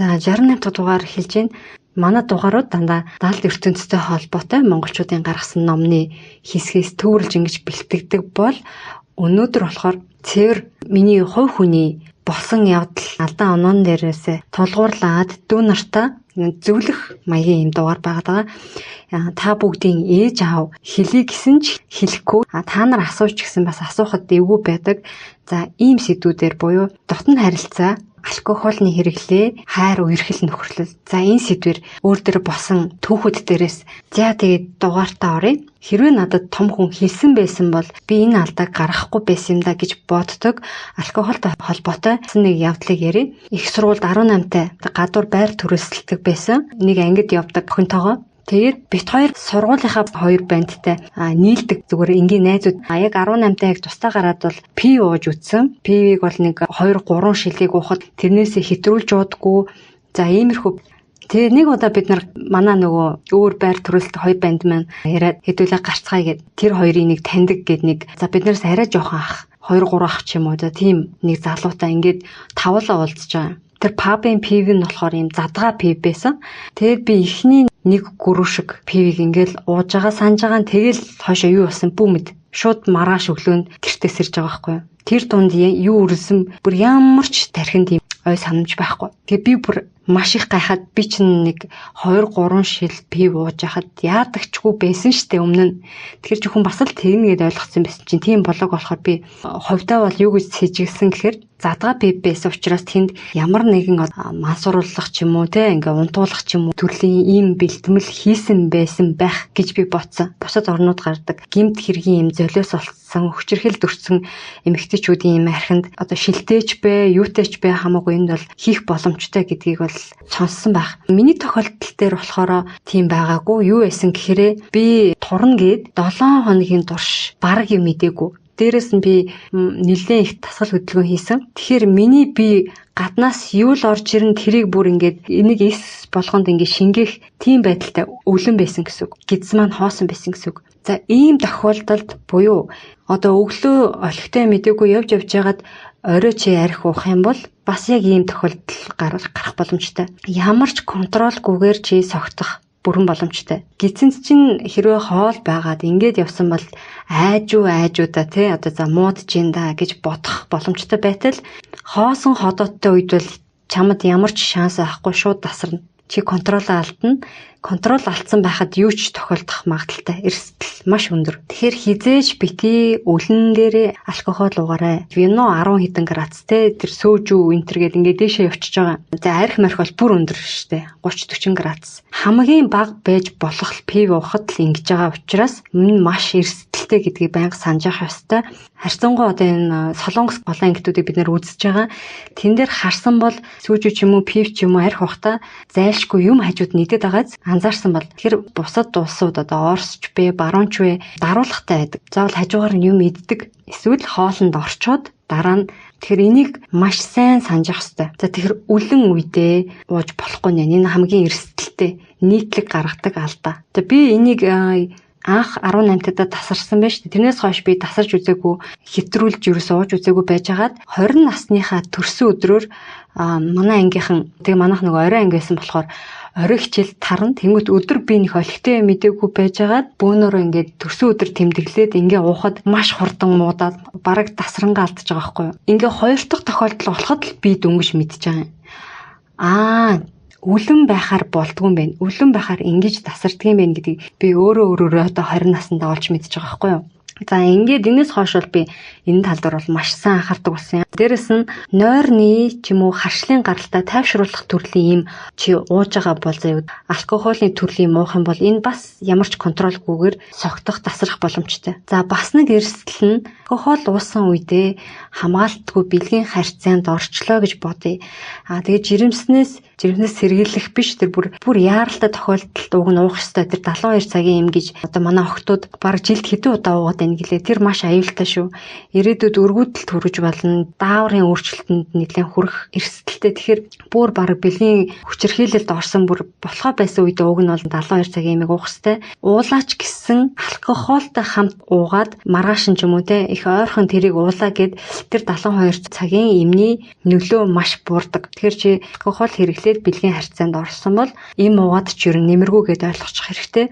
За 68 дахь дугаар хэлж байна. Манай дугаарууд дандаа даалт ертөнцтэй холбоотой монголчуудын гаргасан номны хэсгээс төвөрлж ингэж бэлтгэдэг бол өнөөдөр болохоор цэвэр миний хувь хүний болсон явдал алдаан оноон дээрээс тулгуурлаад дүү нартаа зөвлөх маягийн юм дугаар байгаа. Та бүгдийн ээж аав хэлий гэсэн ч хэлэхгүй та нар асууч гэсэн бас асуухад эвгүй байдаг. За ийм сэдвүүдээр буюу дотн харилцаа, алкогольны хэрэглээ, хайр үерхэл нөхөрлөл. За энэ сэдвэр өөр дөр босон түүхүүд дээрээс тэгээд дугаартаа оръё. Хэрвээ надад том хүн хэлсэн байсан бол би энэ алдааг гаргахгүй байсан юм да гэж боддог. Алкогольтой холбоотой нэг явдлыг ярив. Их сургуульд 18-тай гадуур байр төрөлсөлдөг байсан. Нэг ангид явдаг охинтойгоо. Тэгээд бит хоёр сургуулийнхаа хоёр бандтай нийлдэг зүгээр энгийн найзууд яг 18-тай яг тусдаа гараад бол пив ууж үтсэн. Пивийг бол нэг 2-3 шилийг уухад тэрнээсээ хэтрүүлж уудаггүй. За иймэрхүү. Тэгээ нэг удаа бид нар манай нөгөө өөр байр төрөлт хоёр банд маань яриад хэдүүлээ гарцгаая гэд тэр хоёрыг нэг таньдаг гэд нэг за биднээс арай жоохон ах 2-3 ах ч юм уу за тийм нэг залуутай ингээд тавлаа уулзж байгаа. Тэр пабын пив нь болохоор юм задгаа пив байсан. Тэгээд би эхний нэг гүрүү шиг пивийг ингээл ууж байгаа санаж байгаа. Тэгэл хойшоо юу болсон бүү мэд. Шууд маргааш өглөөнд гэртээ сэрж байгаа байхгүй юу. Тэр дунд юу үрэлсэн бүр ямар ч тархинд юм ой санамж байхгүй. Тэгээ би бүр маш их гайхаад би чинь нэг 2-3 шил пив ууж яхад яадагчгүй байсан штэ өмнө нь. Тэгэхээр зөвхөн бас л тэгнэгээд ойлгоцсон байсан чинь тийм болоог болохоор би ховдоо бол юу гэж сэжигсэн гэхээр задгаа пив байсан учраас тэнд ямар нэгэн мансууруулах ч юм уу те ингээ унтуулах ч юм уу төрлийн ийм бэлтгэл хийсэн байсан байх гэж би бодсон. Бусад орнууд гардаг гэмт хэргийн юм золиос олцсон хүчирхэл дөрцсөн эмэгтэйчүүдийн юм архинд одоо шилтээч бэ юутэйч бэ хамаагүй энд бол хийх боломжтой гэдгийг бол сонссон байх. Миний тохиолдол дээр болохоор тийм байгаагүй. Юу байсан гэхээр би турна гээд 7 хоногийн турш бараг юм мэдээгүй. Дээрээс нь би нэлээд их тасгал хөдөлгөөн хийсэн. Тэгэхээр миний би гаднаас юу л орж ирэн тэрийг бүр ингээд энийг эс болгонд ингээд шингээх тийм байдалтай өвлөн байсан гэсэн үг. Гидс маань хоосон байсан гэсэн үг. За ийм тохиолдолд буюу одоо өглөө олигтой мэдээгүй явж байгаад орой чи арх уух юм бол бас яг ийм тохиолдол гарах боломжтой. Ямар ч контролгүйгээр чи согтох бүрэн боломжтой. Гидсэнд чинь хэрвээ хоол байгаад ингээд явсан бол айжуудаа тий одоо за муудж ин да гэж бодох боломжтой байтал хоосон ходооттой үед бол чамд ямар ч шанс авахгүй шууд тасарна. Чи контрол алдна. Контрол алдсан байхад юу ч тохиолдох магадaltaй эрсдэл маш өндөр. Тэгэхээр хизээж бити өлөн дээрээ алкогол уугаарай. Вино 10 хэдэн градустэй тэр сөөжүү энтер гээд ингээд дээшээ явчихж байгаа. За арх марх бол бүр өндөр штэ 30-40 градус. Хамгийн бага байж болох пив уухад л ингэж байгаа учраас энэ маш эрсдэлтэй гэдгийг байнга санаж явах ёстой. Харьцангуй одоо энэ солонгос голын ангитуудыг бид нэр үзэж байгаа. Тэн дээр харсан бол сүүжүү ч юм уу пив ч юм уу арх уухта зайлшгүй юм хажууд нийтэд байгааз анзаарсан бол тэгэхээр бусад улсууд одоо Оросч бэ, Баруунч вэ даруулгатай байдаг. Заавал хажуугаар нь юм иддэг. Эсвэл хоолнд орчоод дараа нь тэгэхээр энийг маш сайн санаж явах хэрэгтэй. За тэгэхээр үлэн үедээ ууж болохгүй нэ. Энэ хамгийн эрсдэлтэй нийтлэг гаргадаг алдаа. За би энийг анх 18-тад тасарсан байж. Тэрнээс хойш би тасарч үзээгүй, хэтрүүлж ерөөс ууж үзээгүй байжгаад 20 насныхаа төрсөн өдрөөр манай ангийнхан тэгээ манайх нэг орой анги байсан болохоор орой хичээл тарна. Тэнгүүт өдөр би нэг олигтой мэдээгүй байжгаад бөөнөрөө ингээд төрсөн өдөр тэмдэглээд ингээ уухад маш хурдан муудаад бараг тасрангаа алдаж байгаа байхгүй юу. Ингээ хоёр дахь тохиолдол болоход л би дөнгөж мэдчихэж байгаа. Үлэн байхаар болдгүй юм байна. Үлэн байхаар ингэж тасарддаг юм байна гэдгийг би өөрөө одоо 20 наснда олж мэдчихэж байгаа байхгүй юу. За ингээд энэс хойш бол би энэ тал дээр бол маш сайн анхаардаг болсон юм. Дээрэс нь нойрны ч юм уу харшлын гаралтай тайвшруулах төрлийн юм чи ууж байгаа бол заяа алкогольны төрлийн муух юм бол энэ бас ямар ч контролгүйгээр согтох тасрах боломжтой. За бас нэг эрсдэл нь алкогол уусан үедээ хамгаалтгүй бэлгийн харьцаанд орчлоо гэж бодъё. Тэгээд жирэмснээс сэргийлэх биш тэр бүр яаралтай тохиолдолд уг нь уух ёстой тэр 72 цагийн юм гэж одоо манай охтууд баг жилд хэдэн удаа уугаад байна байна гэлээ. Тэр маш аюултай шүү. Ирээдүйд өргөдөлт хүрэж болно. Дааврын өөрчлөлтөнд нэлээд хүрэх эрсдэлтэй. Тэгэхээр бүр баг бэлгийн хүчирхийлэлд орсон бүр болохоо байсан үед уг нь бол 72 цагийн ямиг уух хэвээр. Уулаач гэсэн алкогольтой хамт уугаад маргааш ч юм уу те их ойрхон тэрийг уулаа гэд тэр 72 цагийн эмний нөлөө маш буурдаг. Тэгэхээр чи алкогол хэрэглээд бэлгийн харьцаанд орсон бол им уугаад ч ер нь нэмэргүй гэдээ ойлгочих хэрэгтэй.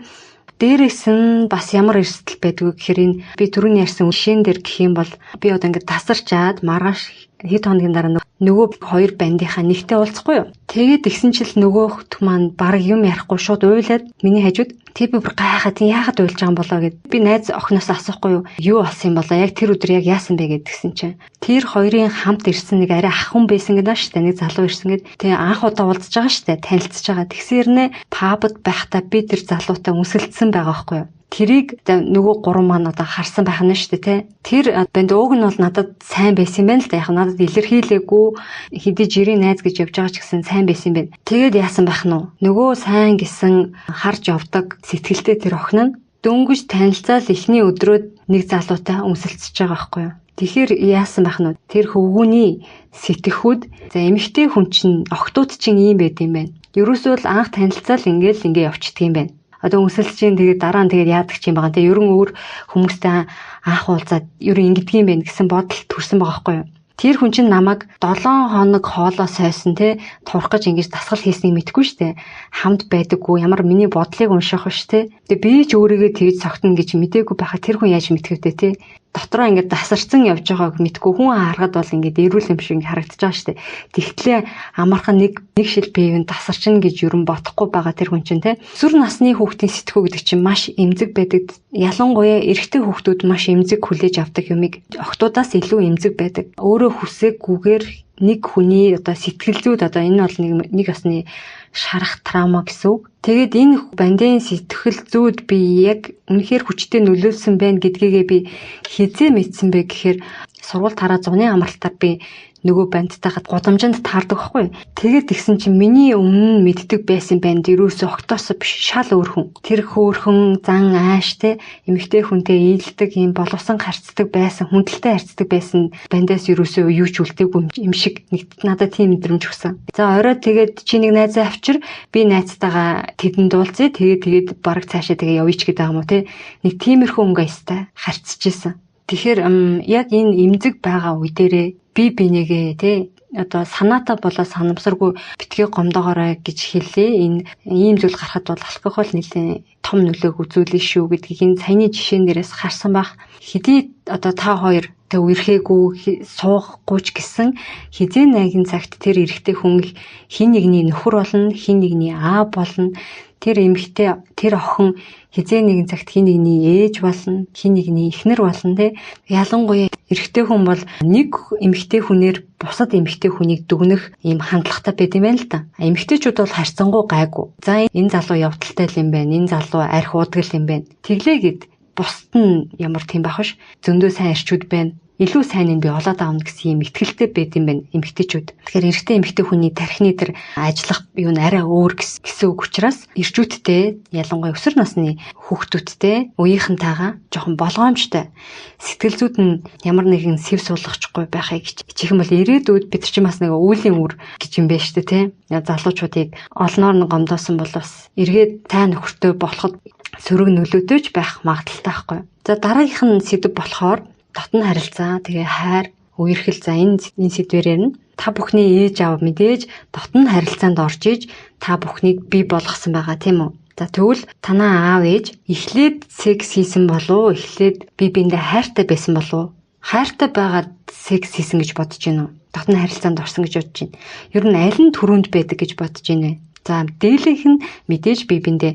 Дээрээс нь бас ямар эрсдэл байдгүй гэхээр энэ би түрүүний ярьсан жишээн дээр гэх юм бол би одоо ингээд тасарчаад маргааш хэд хоногийн дараа нөгөө хоёр бандийнхаа нэгтэй уулзахгүй юу. Тэгээд тэгсэн чил нөгөөх маань баг юм ярихгүй шууд уйлаад миний хажууд би бүр гайхаад яагаад уйлж байгаа юм болоо гэд би найз охиноос асуухгүй юу болсон юм болоо яг тэр өдөр яг яасан бэ гэдгсэн чинь тэр хоёрын хамт ирсэн нэг арай ах хүн байсан гэдэг шүү дээ. Нэг залуу ирсэн гэд тэгээ анх удаа уулзж байгаа шүү дээ. Танилцж байгаа. Тэгсэрнэ пабд байхдаа би тэр залуутай үнсэлцсэн байгаа байхгүй юу. Тэрийг нөгөө гурван маань одоо харсан байх нь шүү дээ тий. Тэр банд ууг нь бол надад сайн байсан юм байна л да. Яг надад илэрхийлээгүй хэдий жирийн найз гэж явж байгаа ч гэсэн сайн байсан юм байна. Тэгээд яасан байх нь вэ? Нөгөө сайн гэсэн харж явдаг сэтгэлтэй тэр охин нь дөнгөж танилцаал эхний өдрөө нэг залуутай үнсэлцэж байгаа байхгүй юу. Тэгэхээр яасан байх нь вэ? Тэр хөвгүүний сэтгэхүйд за эмэгтэй хүн чинь охтууд чинь ийм байд юм байна. Ерөөсөө л анх танилцаал ингээ явчихдаг юм байна. Одоо үнсэлж чинь тэгээд дараа нь тэгээд яадаг ч юм байгаа. Тэгээд ерөн өөр хүмүүстэй анх уулзаад ерөн ингэдэг юм байна гэсэн бодол төрсэн байгаа байхгүй юу. Тэр хүн чинь намайг 7 хоног хоолоо сойсон те турах гэж ингэж дасгал хийснийг мэдгүй штэ. Хамт байдаггүй ямар миний бодлыг унших биш те. Тэгээ би ч өөрийгөө тэгж цогтно гэж мдээгүй байхад тэр хүн яаж мэдхэвдэ те. Дотроо ингээд дасарцсан явж байгааг мэдгүй хүн харахад бол ингээд эрүүл юм шиг харагдаж байгаа штэ. Тэгтлээ амархан нэг шил бэйвэн дасарчин гэж ерөн бодохгүй байгаа тэр хүн чинь те. Сүр насны хүүхдийн сэтгүү гэдэг чинь маш эмзэг байдаг. Ялангуяа эрэгтэй хүүхдүүд маш эмзэг хүлээж авдаг юмыг охтуудаас илүү эмзэг байдаг. Өөрөө хүсээгүйгээр нэг хүний одоо сэтгэл зүйд одоо энэ бол нэг басны шарах траума гэсэн үг. Тэгээд энэ бандын сэтгэл зүйд би яг үнэхээр хүчтэй нөлөөлсөн байна гэдгээгээ би хизээ мэдсэн бэ гэхээр сургууль тараа зуны амралтаар би нөгөө бандтайгаа гудамжинд таардаг байхгүй. Тэгээд тэгсэн чинь миний өмнө мэддэг байсан банд ерөөсөө огтоос биш шал өөр хүн. Тэр хөөрхөн зан ааш те эмэгтэй хүнтэй ийдэлдэг юм боловсон харцдаг байсан хүндэлтэй харцдаг байсан бандаас ерөөсөө юу ч үлдээгүй юм шиг надад тийм мэдрэмж өгсөн. За орой тэгээд чи нэг найзаа авчир би найзтайгаа тэдэнд уулзъя тэгээд бараг цаашаа тэгээ явъя ч гэдэг юм уу те. Нэг тиймэрхүү өнгөйстэй харцчихсан. Тэгэхээр яг энэ эмзэг байгаа үе дээрээ би бинийгээ тий одоо санаатай болоо санамсаргүй битгий гомдоогоорой гэж хэллээ. Энэ ийм зүйл гарахад бол алкогол нэлээд том нөлөөг үзүүлнэ шүү гэдгийг энэ саяны жишээн дээрээс харсан байх. Хэдий одоо та хоёр тэг үерхээгүй суухгүй ч гэсэн хизээ найгын цагт тэр эрэгтэй хүн хин нэгний нөхөр болно, хин нэгний аа болно. Тэр эмэгтэй тэр охин хизээ нэгэн цагт хин нэгний ээж болно, хин нэгний эхнэр болно те. Ялангуяа эрэгтэй хүн бол нэг эмэгтэй хүнээр бусад эмэгтэй хүнийг дүгнэх ийм хандлагатай байд юм байна л да. Эмэгтэйчүүд бол харьцангуй гайгүй. За энэ залуу явдалтай юм байна, энэ залуу арх уудгал юм байна. Тэглээгээд бусад нь ямар тийм байх вш зөндөө сайн ирчүүд байна. Илүү сайн нь би олоод аавна гэсэн юм итгэлтэй байд юм байна эмэгтэйчүүд. Тэгэхээр эрэгтэй эмэгтэй хүний тархины тэр ажиллах юу н арай өөр гэсэн үг учраас ирчүүдтэй ялангуяа өсвөр насны хүүхдүүдтэй үеийнхэнтэйгээ жоохон болгоомжтой сэтгэл зүйд нь ямар нэгэн сэв суулгахгүй байхыг хичээх юм бол ирээдүйд бид чинь бас нэг үүлийн үр гэж юм байна шүү дээ тий. Залуучуудыг олноор нь гомдоосон бол бас эргээд тай нөхөртөө болоход сөрөг нөлөөдөж байх магадaltaй байхгүй. За дараагийнх нь сэдв болохоор дотн харилцаа тэгээ хайр үерхэл за энэ сэдвэрээр нь та бүхний ээж аав мэдээж дотн харилцаанд орж иж та бүхнийг бий болгосон байгаа тийм үү. За тэгвэл танаа аав ээж эхлээд секс хийсэн болов уу эхлээд бие биендээ хайртай байсан болов уу хайртай байгаад секс хийсэн гэж бодож байна уу дотн харилцаанд орсон гэж бодож байна. Ер нь аль нь түрүүнд байдаг гэж бодож байна вэ. За дээлийнх нь мэдээж бие биендээ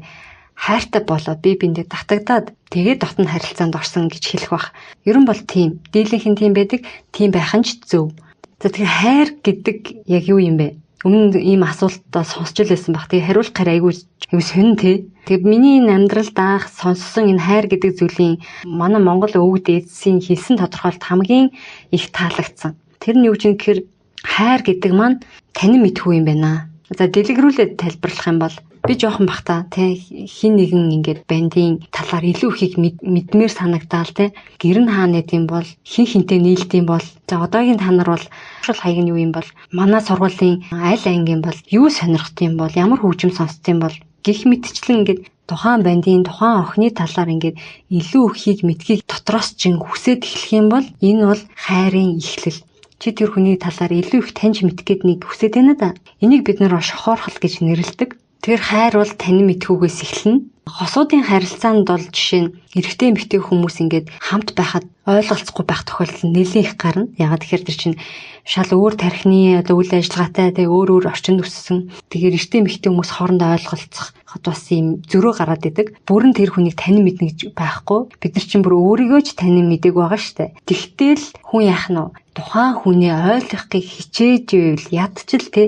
хайртай болоод бие биендээ татагдаад тэгээд дотн харилцаанд орсон гэж хэлэх бах. Ер нь бол тийм. Дийлэнх нь тийм байдаг. Тийм байх нь ч зөв. За тэгэхээр хайр гэдэг яг юу юм бэ? Өмнө ийм асуултаа сонсч лээсэн бах. Тэгээ хариулах гэр айгүй сонин тий. Тэгээд миний амьдралд анх сонссон энэ хайр гэдэг зүйлийн манай Монгол өвөг дээдсийн хэлсэн тодорхойлолт хамгийн их таалагдсан. Тэр нь юу гэж гэхээр хайр гэдэг маань танин мэдхгүй юм байна. За дэлгэрүүлээд тайлбарлах юм бол Би жоохон бахта тий хин нэгэн ингээд бандын талаар илүү ихийг мэдмээр санагдаал тий гэр нь хаана нэдэм бол хин хинтэй нийлдэм бол за одоогийн та нар бол шул хаяг нь юу юм бол манай сургуулийн аль ангийн бол юу сонирхтiin бол ямар хөгжим сонсдtiin бол гих мэтчлэн ингээд тухайн бандын тухайн охины талаар ингээд илүү ихийг мэдхийг дотроос чинь хүсээд эхлэх юм бол энэ бол хайрын эхлэл. Чи тэр хүний талаар илүү их таньж мэдэх гээд нэг хүсэж байна да. Энийг бид нэр шохоорхол гэж нэрлэдэг. Тэр хайр бол тань мэдхүүгээс эхэлнэ. Хосуудын харилцаанд бол жишээ нь эрэгтэй эмэгтэй хүмүүс ингээд хамт байхад ойлголцохгүй байх тохиолдол нэлээд их гарна. Ягаад тэгэхээр тэр чинь шал өөр тархины үйл ажиллагаатай тэгээ өөр орчинд өссөн. Тэгэхээр эрэгтэй эмэгтэй хүмүүс хоорондоо ойлголцох бас юм зөрөө гараад идэг. Бүрэн тэр хүнийг тань мэднэ гэж байхгүй. Бид нар чинь бүр өөрийгөө ч тань мэдэг байгаа штэ. Тэгтэл хүн яах нь тухайн хүнээ ойлгохыг хичээж ивэл ядчил те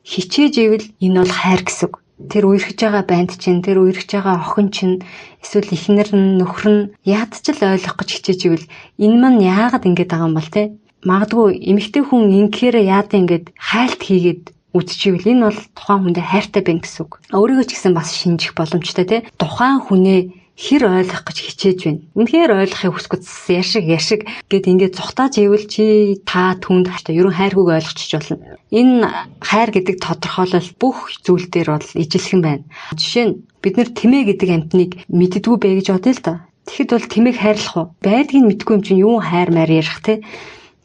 хичээж ивэл энэ бол хайр гэсэн. Тэр үерхэж байгаа банд чинь, тэр үерхэж байгаа охин чинь, эсвэл эхнэр нь, нөхөр нь яадчил ойлгох гэж хичээж ивэл энэ мань яагаад ингэж байгаа юм бол те? Магадгүй эмэгтэй хүн ингэхээр яад ингэж хайлт хийгээд үзчихвэл энэ бол тухайн хүндээ хайртай байна гэсэн үг. Өөрийгөө ч гэсэн бас шинжих боломжтой те. Тухайн хүнээ хэр ойлгох гэж хичээж байна. Үнэхээр ойлгохыг хүсгэц яшиг гэд ингээд зүхтааж ивэл чи та түнд хаштай ерөн хайргүйг ойлгочих болно. Энэ хайр гэдэг тодорхойлол бүх зүйл дээр бол ижилхэн байна. Жишээ нь бид нэр тэмээ гэдэг амьтныг мэддэггүй бэ гэж бодъё л доо. Тэгэхэд бол тэмээг хайрлах уу? Байдгийг нь мэдгүй юм чинь юу хайр маяр ярих те.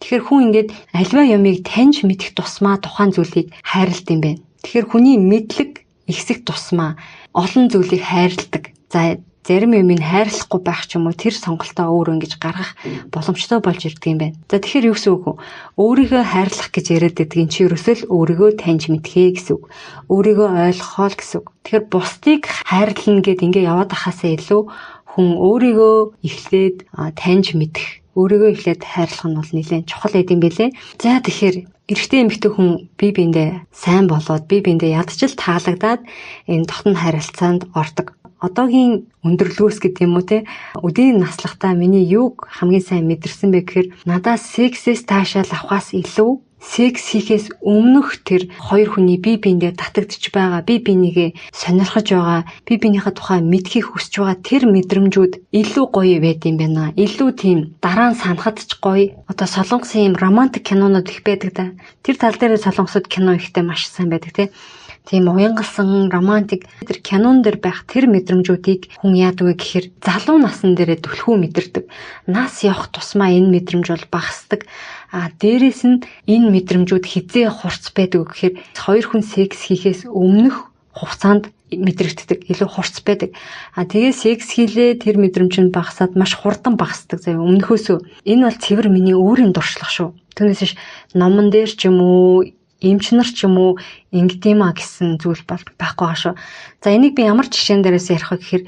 Тэгэхээр хүн ингээд альва юмыг таньж мэдэх тусмаа тухайн зүйлийг хайрладаг юм байна. Тэгэхээр хүний мэдлэг ихсэх тусмаа олон зүйлийг хайрладаг. За зарим юмыг хайрлахгүй байх ч юм уу тэр сонголтоо өөр ингэж гаргах боломжтой болж ирдэг юм байна. За тэгэхээр юу гэсэн үг вэ? Өөрийгөө хайрлах гэж яриад байдгийн чи ерөөсөө л өөрийгөө таньж мэдхээ гэсэн үг. Өөрийгөө ойлгохоо л гэсэн үг. Тэгэхээр бусдыг хайрлна гэд ингэ яваад ахаасаа илүү хүн өөрийгөө эхлээд таньж мэдэх, өөрийгөө эхлээд хайрлах нь бол нэлээд чухал байд юм бэлээ. За тэгэхээр эрэгтэй эмэгтэй хүн бие биендээ сайн болоод бие биендээ ядчил таалагдаад энэ дотн харилцаанд ордог. Одоогийн өндөрлгөөс гэдэг юм уу те өдийн наслахтаа миний юуг хамгийн сайн мэдэрсэн бэ гэхээр надаас сексээс таашаал авахаас илүү секс хийхээс өмнөх тэр хоёр хүний бие биендээ татагдж байгаа, бие бинийгээ сонирхож байгаа, бие биенийхээ тухай мэдхийг хүсэж байгаа тэр мэдрэмжүүд илүү гоё байд юм байна. Илүү тийм дараа нь санахад ч гоё. Одоо солонгосын юм романтик кинонууд их байдаг да. Тэр тал дээр солонгосууд кино ихтэй маш сайн байдаг те. Тийм уянгалсан романтик тэр кинон дэр байх тэр мэдрэмжүүдийг хүн яадаг вэ гэхээр залуу насн дээрээ түлхүү мэдэрдэг. Нас явах тусмаа энэ мэдрэмж бол багасдаг. Дээрээс нь энэ мэдрэмжүүд хизээ хурц байдаг гэхээр хоёр хүн секс хийхээс өмнөх хугацаанд мэдрэгддэг. Илүү хурц байдаг. Тэгээ секс хийлээ тэр мэдрэмж нь багасаад маш хурдан багасдаг. Заяа өмнөхөөсөө энэ бол цэвэр миний өөрийн дуршлаг шүү. Түүнээс биш номон дээр ч юм уу эмч нар ч юм уу ингэдэм гэсэн зүйл бол байхгүй байгаа шүү. За энийг би ямар жишээн дээрээс ярих вэ гэхээр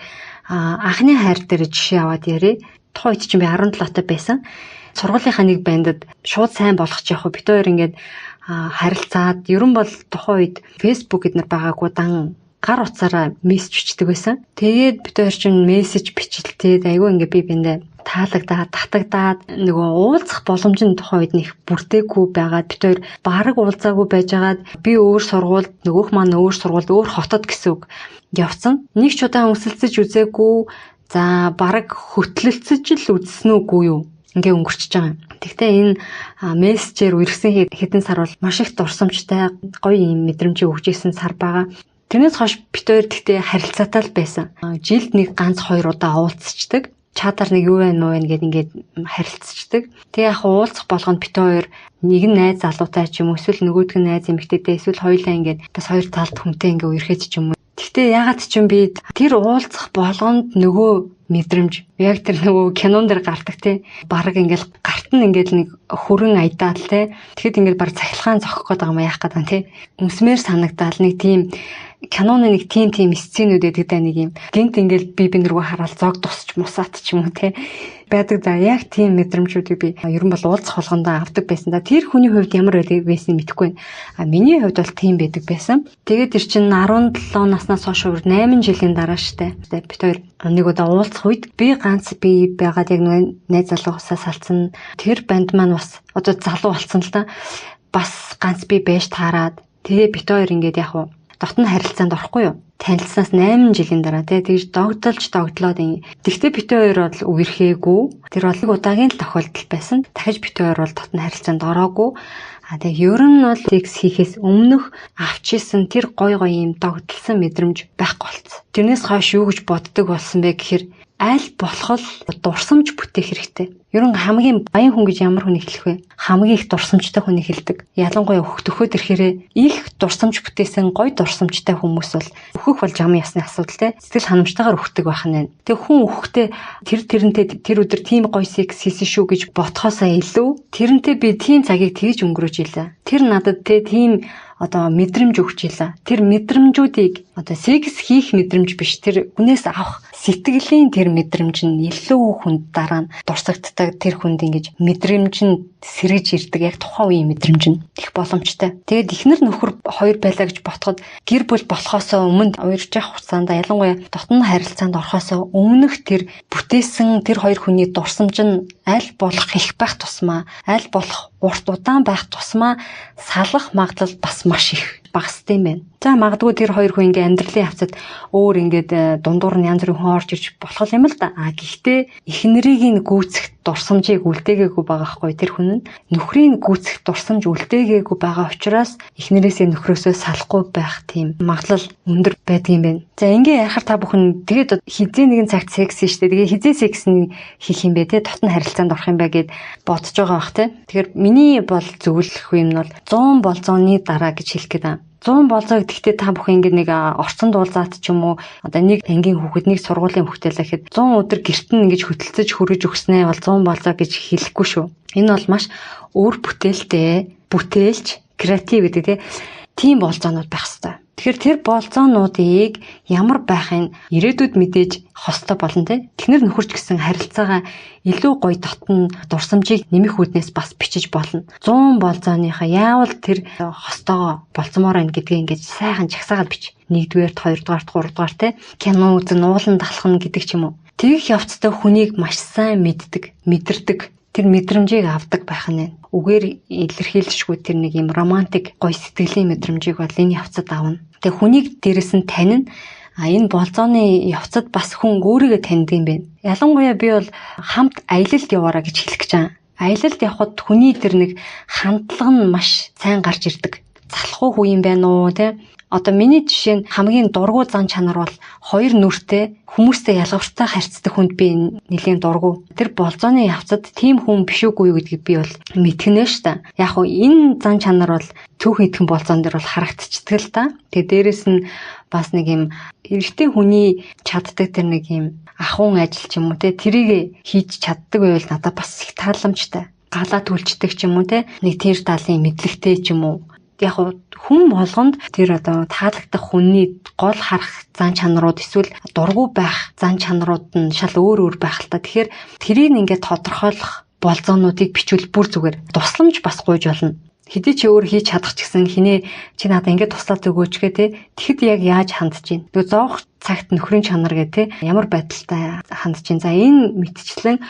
анхны хайр дээр жишээ аваад ярив. Тухайн үед чинь би 17 байсан. Сургуулийнхаа нэг бандад шууд сайн болгох яах вэ? Бид хоёр ингээд харилцаад ерөн бол тухайн үед Facebook гэднэр байгаагүй дан гар утсаараа мессеж бичдэг байсан. Тэгээд бид хоёр чинь мессеж бичлэлтээд айгүй ингээд би биндээ таалагдаад татагдаад нөгөө уулзах боломж нь тухайн үед нэг бүрдээгүй байгаад бид хоёр бараг уулзаагүй байжгаад би өөр сургуульд нөгөөх маань өөр сургуульд өөр хотод гэсэн үг явцсан. Нэг ч удаа өмсөлцөж үзээгүй. За бараг хөтлөлцөж л үзсэн үгүй юу? Ингээ өнгөрчихөж байгаа. Тэгтээ энэ мессежээр үргэлжсэн хэдэн сар бол маш их дурсамжтай гоё юм мэдрэмжийг өгч ирсэн сар байгаа. Тэрнээс хойш бид хоёр тэгтээ харилцаатай л байсан. Жилд нэг ганц 2 удаа уулзчихдаг. Чатаар нэг юу вэ гэд ингээд харилцдаг. Тэгээ яг уулзах болгонд бит хоёр нэг нь найз залуутай ч юм уу эсвэл нөгөөдг нь найз эмэгтэйтэй эсвэл хоёулаа ингээд бас хоёр талд хүнтэй ингээд үерхэж ч юм уу. Гэхдээ ягаад ч юм би тэр уулзах болгонд нөгөө мэдрэмж яг тэр нөгөө кинон дэр гардаг те баг ингээл гарт нь ингээл нэг хүрэн айдаал те тэгэхэд ингээд баг цахилгаан зохих гээд байгаа юм яах гээд байна те өмсмээр санагдаал нэг тийм киноны нэг тийм сценүүд байдаг да нэг юм гинт ингээл би рүү хараад зог тусч мусаат ч юм уу те байдаг да яг тийм мэдрэмжүүдийг би ерөн бол уулзах болгондоо авдаг байсан да тэр хүний хувьд ямар байдаг байсан мэдэхгүй байна. Миний хувьд бол тийм байдаг байсан. Тэгээд тэр чинь 17 наснаас хойш 8 жилийн дараа штэ бид хоёр нэг удаа уулзах үед би ганц би байгаад яг найз залуугасаа салцсан тэр банд маань бас одоо залуу болсон л да бас ганц би байж таарад тэгээ бит хоёр ингээд яг дотны харилцаанд орохгүй юу? Танилцсанаас 8 жилийн дараа тэгж догдлоод тэгтээ битүү хоёр бол үерхээгүй. Тэр бол удаагийн тохиолдол байсан. Дахиж битүү хоёр бол дотны харилцаанд ороогүй. Тэгээ ер нь бол секс хийхээс өмнөх авчижсэн тэр гой юм догдлсон мэдрэмж байхгүй болсон. Тэрнээс хойш юу гэж боддог болсон бэ гэхээр аль болох дурсамж бүтээх хэрэгтэй. Ер нь хамгийн баян хүн гэж ямар хүнийг хэлэх вэ? Хамгийн их дурсамжтай хүнийг хэлдэг. Ялангуяа хөхтөхөд ирэхээр их дурсамж бүтээсэн гоё дурсамжтай хүмүүс бол өөхөх бол жамын ясны асуудал те. Сэтгэл ханамжтайгаар өөхдөг байх нь. Тэг хүн өөхөхдөө тэрнтэй тэр өдөр тийм гоё секс хийсэн шүү гэж ботхосоо илүү тэрнтэй би тийм цагийг тэгж өнгөрөөж илаа. Тэр надад тийм мэдрэмж өгч илаа. Тэр мэдрэмжүүдийг секс хийх мэдрэмж биш, тэр хүнээс авах сэтгэлийн тэр мэдрэмж нь илүү хүнд дараа нь дурсагддаг. Тэр хүнд ингэж мэдрэмж нь сэрэж ирдэг, яг тухайн үеийн мэдрэмж нь их боломжтой. Тэгээд ихнэр нөхөр хоёр байлаа гэж ботход гэр бүл болохоосоо өмнө уярж явах хугацаанд ялангуяа дотн харилцаанд орохоосоо өмнөх тэр бүтээсэн тэр хоёр хүний дурсамж нь аль болох их байх тусмаа, аль болох урт удаан байх тусмаа салах магадлал бас маш их багастай юм байна. За магадгүй тэр хоёр хүн ингээ амьдралын хавцад өөр ингээд дундуур нь янз бүрийн хүн орж иж болох юм л да. Гэхдээ эхнэрийг нь гүйцэх дурсамжийг үлдээгээгүй байгаа хгүй тэр хүн нь нөхрийг гүйцэх дурсамж үлдээгээгүй байгаа учраас эхнэрээсээ нөхрөөсөө салахгүй байх тийм магадлал өндөр байдгийн байна. За ингээ яхаар та бүхэн тэгээд хизээ нэгэн цагт секс штэ. Тэгээ хизээ секс нь хийх юм бэ те дотн харилцаанд орох юм ба гэд бодож байгаа бах те. Тэгэхээр миний бол зөвлөх юм нь бол 100 болзооны дараа гэж хэлэх гээд байна. 100 болзоо гэхдээ та бүхэн ингэ нэг орцон дуулзаад ч юм уу нэг ангийн хүүхэд нэг сургуулийн хүүхдээ л гэхэд 100 өдөр гэрт нь ингэж хөдөлцөж хүрэж өгснээ бол 100 болзоо гэж хэлэхгүй шүү. Энэ бол маш өөр бүтээлтэй, бүтээлч, креатив гэдэг тийм болзоонууд байх хэрэгтэй. Тэгэхээр тэр болзоонуудыг ямар байхын ирээдүйд мэдээж хостой болно те. Эхнэр нөхөрч гэсэн харилцаагаа илүү гоё дотн дурсамжийг нэмэх үүднээс бас бичиж болно. 100 болзооныхаа яавал тэр хостойгоо болцмоор байна гэдгийг ингэж сайхан жагсаагаад бич. 1-р, 2-р, 3-р те. Кино үзэн уулан далхна гэдэг ч юм уу. Тэгэх явцтай хүнийг маш сайн мэдэрдэг. Тэр мэдрэмжийг авдаг байх нь. Үгээр илэрхийлшгүй тэр нэг юм романтик гоё сэтгэлийн мэдрэмжийг бол энэ явцад авна. Тэгээ хүнийг дээрэс нь танина. Энэ болзооны явцад бас хүн өөрийгөө таньдаг юм байна. Ялангуяа би бол хамт аялалд яваараа гэж хэлэх гэж байгаа. Аялалд явхад хүний тэр нэг хандлага нь маш сайн гарч ирдэг. Залхуу хүү юм байна уу те? Миний жишээ нь хамгийн дургуй зан чанар бол хоёр нүртэй хүмүүстэй ялгавартай харьцдаг хүнд би нэлийн дургуй. Тэр болзооны явцад тийм хүн биш үгүй юу гэдгийг би бол мэдгэнэ ш та. Яг уу энэ зан чанар бол түүхэн идэхэн болзоон дээр бол харагдчихдаг л та. Тэгээ дээрэс нь бас нэг юм эрэгтэй хүний чаддаг тэр нэг юм ахуйн ажил ч юм уу те тэрийг хийж чаддаг байвал надад бас их тааламжтай. Галаа түлждэг ч юм уу те нэг тэр талын мэдлэгтэй ч юм уу. Яг хүн болгонд тэр таалагдах хүний гол харах зан чанарууд эсвэл дургу байх зан чанарууд нь шал өөр байх л та. Тэгэхээр тэрийг ингээд тодорхойлох болзоонуудыг бичвэл бүр зүгээр тусламж бас гуйж болно. Хэдий чи өөр хийж чадах ч гэсэн хинээ чи надад ингээд туслаад өгөөч гэ те. Тэгэхэд яг яаж хандж гин. Нөгөө зоох цагт нөхрийн чанар гэ те ямар байдалтай хандж гин. За энэ мэдчлэн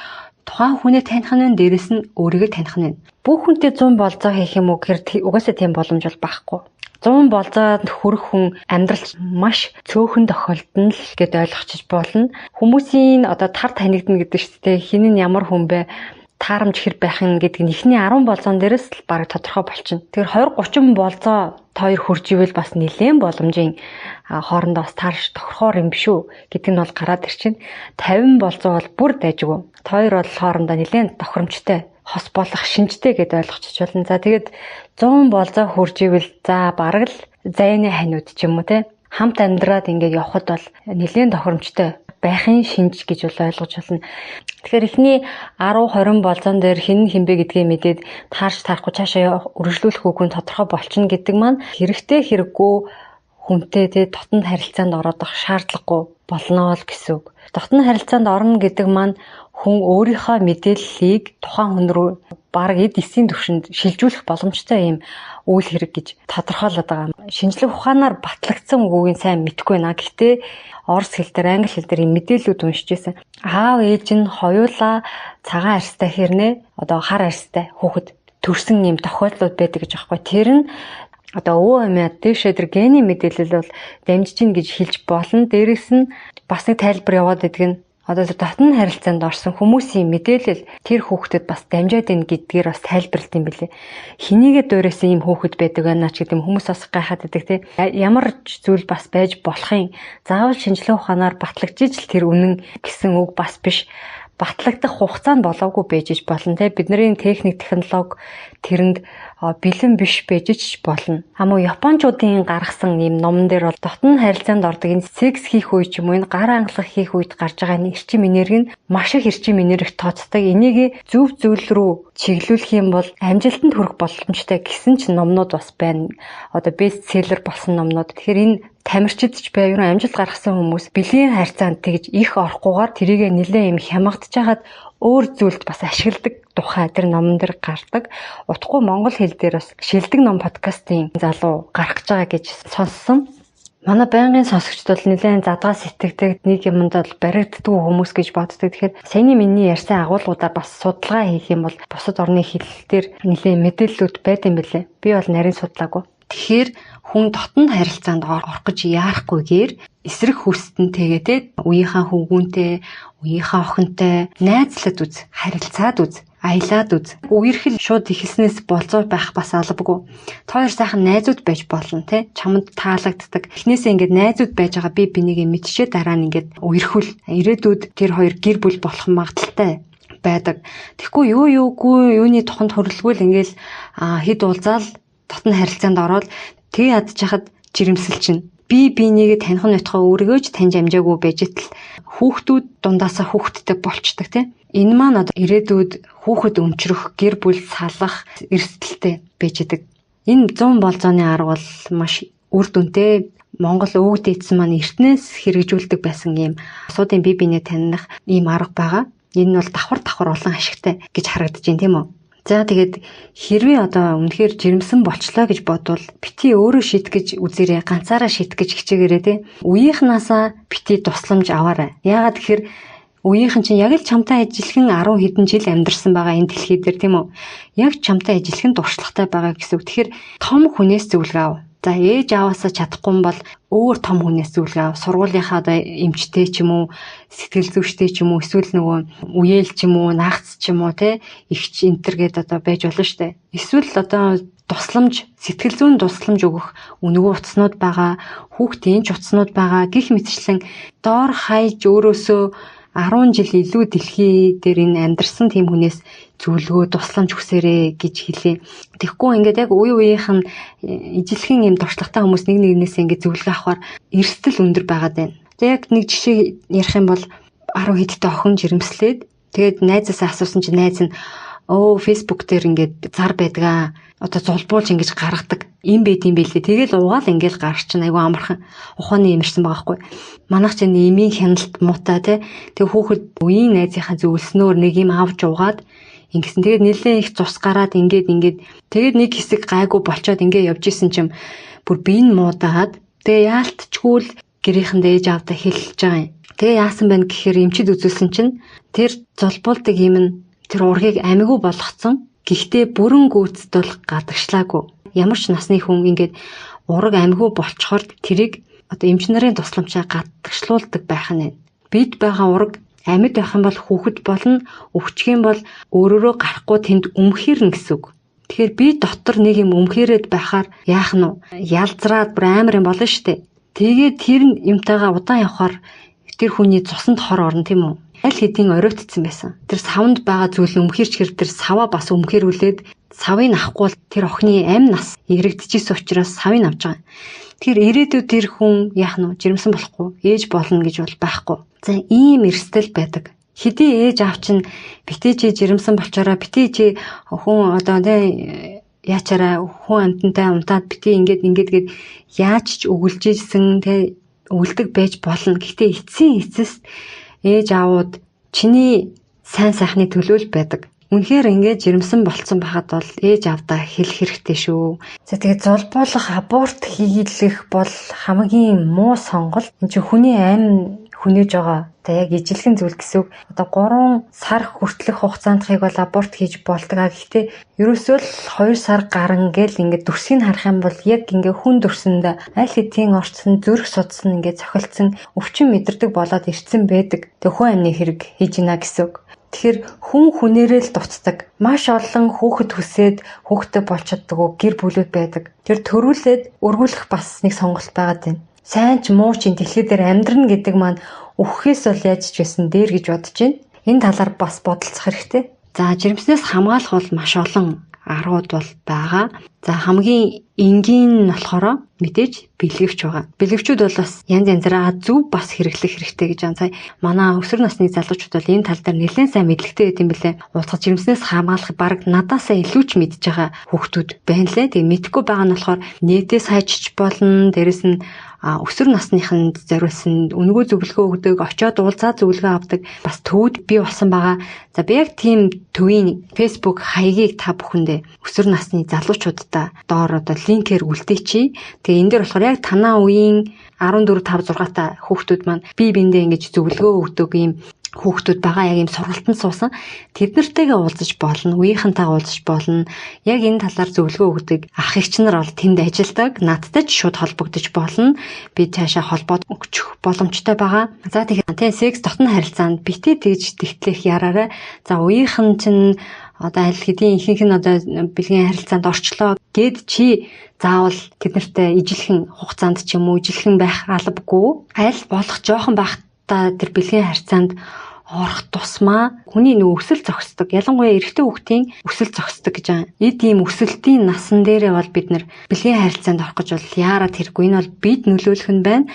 тухайн хүнээ таних нь дээрэс нь өөрийгөө таних нь. Бүх хүнтэй 100 болзоо хийх юм уу гэхээр угаасаа тийм боломж бол байхгүй. 100 болзоод хүрэх хүн амьдралч маш цөөхөн тохиолдно л гэд ойлгочих болно. Хүмүүсийн тар танигдна гэдэг чинь те хин нь ямар хүн бэ? Таарамж хэр байх юм гэдэг нь эхний 10 болзоон дээрээс л бараг тодорхой болчихно. Тэгэхээр 20-30 болзоо тоор хурж ивэл бас нэлээд боломжийн хоорондоо бас таарч тохирохоор юм биш үү гэдэг нь бол гараад ирчин. 50 болзоо бол бүр дайжгүй. Тоор бол хоорондоо нэлээд тохиромжтой хос болох шинжтэй гэд ойлгочих болно. За тэгээд 100 болзоо хурж ивэл за бараг л зайны ханууд ч юм уу те хамт амьдраад ингээд явхад бол нэлээд тохиромжтой байхын шинж гэж бол ойлгож болно. Тэгэхээр эхний 10-20 болзоон дээр хинбэ гэдгээ мэдээд таарч тарахгүй цаашаа үргэлжлүүлэх үгүй тодорхой болчихно гэдэг маань хэрэгтэй хэрэггүй хүнтэй те дотнд харилцаанд ороод ах шаардлагагүй болно л гэсэн үг. Дотнд харилцаанд орно гэдэг маань хүн өөрийнхөө мэдээллийг тухайн хүн рүү бараг эд эсийн түвшинд шилжүүлэх боломжтой юм үйл хэрэг гэж тодорхойлоод байгаа. Шинжлэх ухаанаар батлагдсан үгүйг сайн мэдэхгүй байна. Гэхдээ орос хэл дээр, англи хэл дээр юм мэдээллүүд уншиж байсан. Аав ээж нь хоёулаа цагаан арьстай хэрнээ хар арьстай хүүхэд төрсэн юм тохиолдлууд байдаг гэж аахгүй. Тэр нь одоо өвөө эмээ дэвшээ тэр гений мэдээлэл бол дамжиж гин гэж хэлж болно. Дээрээс нь бас нэг тайлбар яваад идэг нь одоо тэр дотны харилцаанд орсон хүмүүсийн мэдээлэл тэр хүүхдэд бас дамжаад ийн гэдгээр бас тайлбарлалт юм билээ. Хинийгээ дуурайсан ийм хүүхэд байдаг байна ч гэдэг хүмүүс бас гайхаад идэг тий. Ямар ч зүйл бас байж болохын заавал шинжилгээ ухаанаар батлагдж л тэр үнэн гэсэн үг бас биш. Батлагдах хугацаанд болоогүй байж болно те бидний техник технологи тэрэнд бэлэн биш байж болно. Хамуу Япончуудын гаргасан ийм номон дээр бол дотны харилцаанд ордог энэ секс хийх үе ч юм уу энэ гар хангалах хийх үед гарч байгаа энэ эрчим энерги нь маш их эрчим энерги тооцдог. Энийг зөв зүйл рүү чиглүүлэх юм бол амжилтанд хүрэх боломжтой гэсэн ч номнууд бас байна. Одоо бестселлер болсон номнууд. Тэгэхээр энэ тамирчид ч бай ерөн амжилт гаргасан хүмүүс бэлгийн харьцаанд тэгж их орохгүйгээр тэрийгэ нэлээ юм хямгадж хагаад өөр зүйлд бас ашигладаг тухай тэр номон дээр гардаг. Утгагүй монгол хэл дээр бас шилдэг ном подкастын залуу гарах гэж байгаа гэж сонссон. Манай байнгын сонсогчд бол нэлээд задгаа сэтгэдэг нэг юмд бол баригддаг хүмүүс гэж боддог. Тэгэхээр саяны миний ярьсан агуулгуудаар бас судалгаа хийх юм бол бусад орны хэллэлээр нэлээд мэдээллүүд байд юм билээ. Би бол нарийн судлаагүй. Тэгэхээр хүн дотн харилцаанд орох гэж яарахгүйгээр эсрэг хүстэнтэйгээ те үеийнхаа хөвгүүнтэй, үеийнхаа охинтой найзлаад үз, харилцаад үз, аялаад үз. Үерхэл шууд ихэлснээс болцоо байх бас албагүй. Тоор сайхан найзууд байж болно те. Чамд таалагддаг. Эхнээсээ ингээд найзууд байж байгаа би бинийгээ мэдчихээ дараа нь ингээд үерхүүл ирээдүйд тэр хоёр гэр бүл болох магадaltaй байдаг. Тэгэхгүй юугүй юуны туханд хөрлгүүл ингээл хэд уулзаал дотн харилцаанд ороод тэг ядж хахад жирэмсэл чинь би бинийгээ таних нь байтугай өөрийгөө ч таньж амжаагүй байж тал хүүхдүүд дундаасаа хүүхдтэй болчдаг тийм. Энэ маань одоо ирээдүйд хүүхэд өмчрөх, гэр бүл салах эрсдэлтэй байж идэг. Энэ 100 болзооны арга бол маш үр дүнтэй. Монгол өвөг дээдсэн маань эртнээс хэрэгжүүлдэг байсан ийм асуудын бие биенээ таних ийм арга байгаа. Энэ нь бол давхар олон ашигтай гэж харагдаж байна тийм үү? За тэгээд хэрвээ одоо үнэхээр жирэмсэн болчлоо гэж бодвол бити өөрөө шийдэх гэж үзээрэй, ганцаараа шийдэх гэж хичээгээрэй те. Үеийнхнаасаа бити тусламж аваарай. Яагаад гэхээр үеийнхэн чинь яг л чамтай ажиллахан 10 хэдэн жил амьдарсан байгаа энэ дэлхий дээр тийм үү? Яг чамтай ажиллахан дуршлагтай байгаа гэсэн үг. Тэгэхээр том хүнээс зөвлөгөө ав. За ээж аваасаа чадахгүй юм бол өөр том хүнээс зөвлөгөө ав. Сургуулийнхаа одоо эмчтэй ч юм уу, сэтгэл зүйчтэй ч юм уу, эсвэл нөгөө үеэл ч юм уу, наагц ч юм уу те ихч энтер гээд одоо байж болно штэ. Эсвэл одоо тусламж, сэтгэл зүйн тусламж өгөх үнэгүй утаснууд байгаа, хүүхдийн ч утаснууд байгаа. Гэх мэтчлэн доор хаяж өөрөөсөө 10 жил илүү дэлхий дээр энэ амьдарсан тийм хүнээс зөвлөгөө тусламж хүсээрэй гэж хэлээ. Тэгэхгүй ингээд яг үеийнх нь ижилхэн юм дуршлагтай хүмүүс нэг нэгнээс ингээд зөвлөгөө авахар эрсдэл өндөр байгаад байна. Тэг яг нэг жишээ ярих юм бол 10 хэдтэй охин жирэмслээд тэгээд найзаасаа асуусан чинь найз нь Facebook дээр ингээд зар байдгаа одоо зулбуулж ингэж гаргадаг юм байд юм бэлээ. Тэгэл угаал ингээл гарчин айгу амархан ухааны юмэрсэн байгаа хгүй. Манайх чинь эмийн хяналт муутай те. Тэг хүүхэд үеийн найзынхаа зөвлснөөр нэг юм авч угаад ингэсэн. Тэгээд нэлээ их цус гараад тэгээд тэгээд нэг хэсэг гайгүй болчоод ингээ явж исэн чим бүр би нь муудаад тэгээ яалтчгүй л гэрийнхэнд ээж авдаа хэлж байгаа юм. Тэгээ яасан бэ гэхээр эмчид үзүүлсэн чинь тэр зулбуулдаг юм нь тэр ургийг амигүй болгоцсон. Гэхдээ бүрэн гүйцэтгэл гадагшлаагүй. Ямар ч насны хүн ингээд ураг амигүй болчхоор тэрийг одоо эмч нарын тусламжаар гадагшлуулдаг байх нь. Бид байгаа ураг амьд байх юм бол хүүхэд болно, өвчгөн бол өөрөөрөө гарахгүй тэнд өмхирнэ гэсэн үг. Тэгэхээр би дотор нэг юм өмхирээд байхаар яах нь ялзраад бүр амар юм болно штэ. Тэгээд тэр юмтайгаа удаан явхаар тэр хүний цуснд хор орно тийм үү? Аль хэдийн оройтцсан байсан. Тэр савнд байгаа зүйл өмхирчгэр тэр саваа бас өмхирүүлээд савыг авахгүй бол тэр охины амь нас эрэгдэжсэн учраас савыг авч байгаа. Тэгэхээр ирээдүйд тэр хүн яах нь жирэмсэн болохгүй, ээж болно гэж бол байхгүй. За ийм эрсдэл байдаг. Хэдий ээж аав чинь битээ чи жирэмсэн болчоороо битээ чи хүн одоо яачаараа хүн амтантай унтаад битээ ингээд гээд яаж ч өгүүлж ийсэн тэ өвлдөг байж болно. Гэхдээ эцсийн эцэст ээж аауд чиний сайн сайхны төлөө л байдаг. Үнэхээр ингээд жирэмсэн болцсон байхад бол ээж аавдаа хэлэх хэрэгтэй шүү. За тэгээд зулбуулах, аборт хийлгэх бол хамгийн муу сонголт. Энд чинь хүний амь хүнээж байгаа. Одоо яг ижилхэн зүйл гэсэн үг. Одоо 3 сар хүртэлх хугацаандхыг бол аборт хийж болдог. Гэхдээ ерөөсөө л 2 сар гарan гэл ингээд дүрсийг харах юм бол яг ингээд хүн дүрсэнд аль хэдийн орцсон, зүрх судсан ингээд цохилцсон, өвчин мэдэрдэг болоод ирсэн байдаг. Тэг хүн амны хэрэг хийж гинэ гэсэн үг. Тэгэхээр хүн хүнээрээ л дуцдаг. Маш олон хүүхэд хүсээд хүүхэдтэй болж чаддаг, гэр бүлүүд байдаг. Тэр төрүүлээд өргүүлэх бас нэг сонголт байгаад байна. Сайн ч муу ч дэлхий дээр амьдрна гэдэг маань үхэхээс бол яаж ч байсан дээр гэж бодож байна. Энэ талаар бас бодолцох хэрэгтэй. За жирэмснээс хамгаалах бол маш олон аргууд бол байгаа. За хамгийн энгийн нь болохоор мэдээж бэлгэвч байгаа. Бэлгэвчүүд бол бас янз янзаараа зөв бас хэрэглэх хэрэгтэй гэж байна. Сая манай өсвөр насны залуучууд бол энэ тал дээр нэлээд сайн мэдлэгтэй байт юм билээ. Уцгаж жирэмснээс хамгаалах баг надаасаа илүү ч мэдж байгаа хүүхдүүд байна лээ. Тэгээ мэдхгүй байгаа нь болохоор нэтээс хайчиж болно. Дээрэс нь өсвөр насныханд зориулсан үнэгүй зөвлөгөө өгдөг, очиод уулзаа зөвлөгөө авдаг бас төвд бий болсон байгаа. За би яг тийм төвийн Facebook хаягийг та бүхэндээ өсвөр насны залуучуудаа доор одоо линкээр үлдээчи. Тэгээ энэ дээр болохоор яг танаа үеийн 14, 5, 6 та хүүхдүүд маань бие биендээ ингэж зөвлөгөө өгдөг юм хүүхдүүд байгаа, яг юм сургалтанд суусан. Тэд нартэйгээ уулзаж болно, үеийнхэнтэйгээ уулзаж болно. Яг энэ талаар зөвлөгөө өгдөг ах эгч нар бол тэнд ажилладаг, надтай ч шууд холбогдож болно. Би цаашаа холбоод өгчих боломжтой байгаа. За тэгэхээр секс дотны харилцаанд битээ тэгж тэгтлэх яраарай. За үеийнхэн чинь одоо аль хэдийн ихэнх нь одоо бэлгийн харилцаанд орчлоо гэд чи заавал тэднэртэй ижилхэн хугацаанд ч юм уу ижилхэн байх албагүй. Аль болох жоохон байхдаа тэр бэлгийн харилцаанд орох тусмаа хүний нөө өсөл зогсдог. Ялангуяа эрэгтэй хүүхдийн өсөл зогсдог гэж байна. Эд ийм өсөлтийн насан дээрээ бол бид нар бэлгийн харилцаанд орох гэж бол яарад хэрэггүй. Энэ бол бид нөлөөлөх нь байна.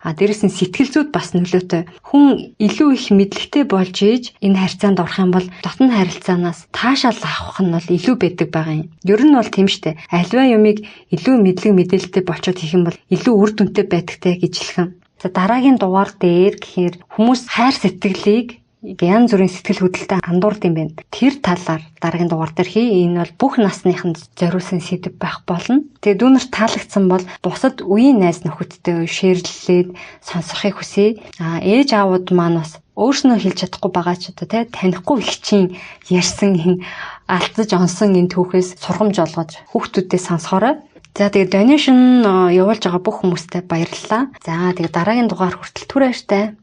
Дээрэс нь сэтгэл зүйд бас нөлөөтэй. Хүн илүү их мэдлэгтэй болж ийж энэ харилцаанд орох юм бол дотн харилцаанаас таашаал авах нь бол илүү байдаг байгаа юм. Ер нь бол тийм штэ. Альва юмыг илүү мэдлэг мэдээлэлтэй болчоод хийх юм бол илүү үр дүнтэй байдагтай гэж хэлхэн. За дараагийн дугаар дээр гэхээр хүмүүс хайр сэтгэлийг янз бүрийн сэтгэл хөдлөлтөд андуурд юм байна. Тэр талаар дараагийн дугаар дээр энэ бол бүх насныханд зориулсан сэдэв байх болно. Тэгээ дүүнерт таалагдсан бол бусад үеийн найз нөхөдтэй шеэрлээд сонсохыг хүсье. Ээж аавууд маань бас өөрснөө хэлж чадахгүй байгаа ч одоо танихгүй ихчийн ярьсан энэ алдаж онсон энэ түүхээс сургамж олгож хүүхдүүдэд сонсохоорой. За тэгээд donation явуулж байгаа бүх хүмүүстээ баярлалаа. За тэгээд дараагийн дугаар хүртэл түр баяртай.